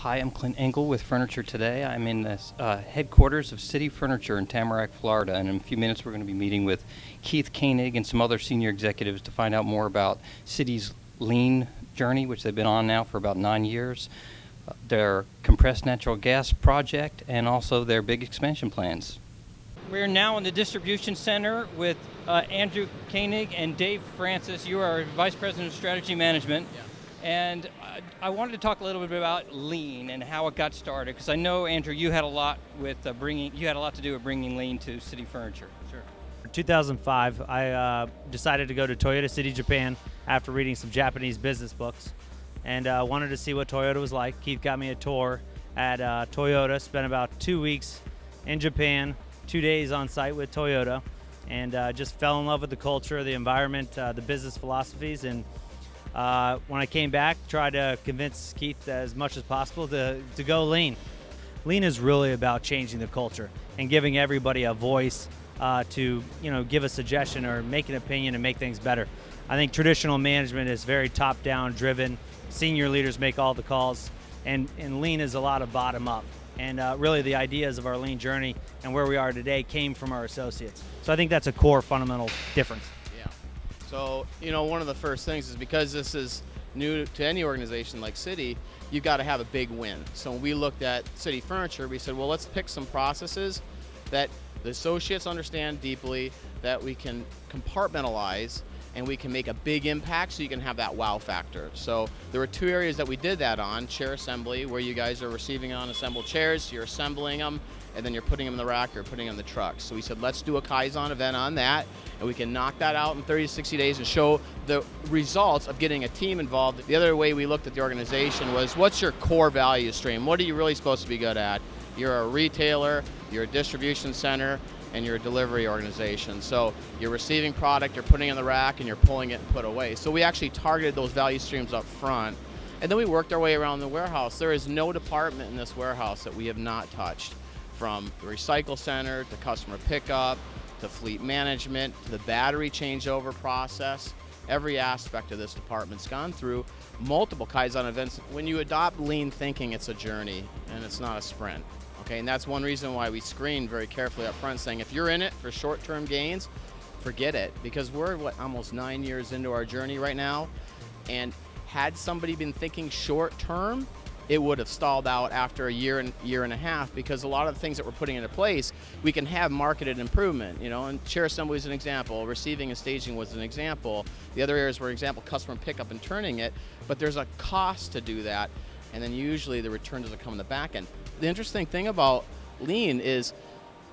Hi, I'm Clint Engel with Furniture Today. I'm in the headquarters of City Furniture in Tamarack, Florida, and in a few minutes we're going to be meeting with Keith Koenig and some other senior executives to find out more about City's lean journey, which they've been on now for about 9 years, their compressed natural gas project, and also their big expansion plans. We're now in the distribution center with Andrew Koenig and Dave Francis. You are Vice President of Strategy Management. Yeah. And I wanted to talk a little bit about lean and how it got started, because I know, Andrew, you had a lot to do with bringing lean to City Furniture. Sure. In 2005, I decided to go to Toyota City, Japan, after reading some Japanese business books, and wanted to see what Toyota was like. Keith got me a tour at Toyota. Spent about 2 weeks in Japan, 2 days on site with Toyota, and just fell in love with the culture, the environment, the business philosophies, and when I came back, tried to convince Keith as much as possible to go lean. Lean is really about changing the culture and giving everybody a voice to give a suggestion or make an opinion and make things better. I think traditional management is very top-down driven. Senior leaders make all the calls, and lean is a lot of bottom-up. And really the ideas of our lean journey and where we are today came from our associates. So I think that's a core fundamental difference. So, one of the first things is, because this is new to any organization like City, you've got to have a big win. So when we looked at City Furniture, we said, well, let's pick some processes that the associates understand deeply, that we can compartmentalize, and we can make a big impact so you can have that wow factor. So there were 2 areas that we did that on: chair assembly, where you guys are receiving unassembled chairs, you're assembling them, and then you're putting them in the rack or putting them in the trucks. So we said, let's do a Kaizen event on that, and we can knock that out in 30 to 60 days and show the results of getting a team involved. The other way we looked at the organization was, what's your core value stream? What are you really supposed to be good at? You're a retailer, you're a distribution center, and you're a delivery organization. So you're receiving product, you're putting it in the rack, and you're pulling it and put away. So we actually targeted those value streams up front, and then we worked our way around the warehouse. There is no department in this warehouse that we have not touched, from the recycle center to customer pickup to fleet management to the battery changeover process. Every aspect of this department's gone through multiple Kaizen events. When you adopt lean thinking, it's a journey and it's not a sprint. Okay, and that's one reason why we screen very carefully up front, saying if you're in it for short-term gains, forget it, because we're almost 9 years into our journey right now, and had somebody been thinking short-term, it would have stalled out after a year and a half, because a lot of the things that we're putting into place, we can have marketed improvement, and chair assembly is an example, receiving and staging was an example. The other areas were example, customer pickup and turning it, but there's a cost to do that, and then usually the return doesn't come in the back end. The interesting thing about lean is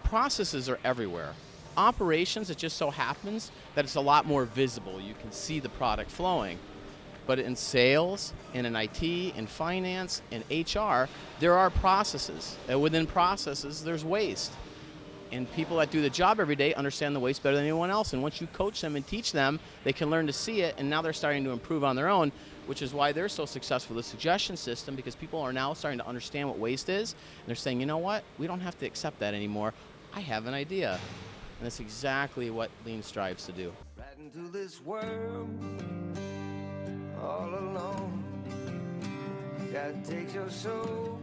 processes are everywhere. Operations, it just so happens that it's a lot more visible. You can see the product flowing. But in sales, and in IT, in finance, in HR, there are processes. And within processes, there's waste. And people that do the job every day understand the waste better than anyone else. And once you coach them and teach them, they can learn to see it, and now they're starting to improve on their own, which is why they're so successful with the suggestion system, because people are now starting to understand what waste is. And they're saying, you know what? We don't have to accept that anymore. I have an idea. And that's exactly what lean strives to do. Right into this world, all alone. God takes your soul.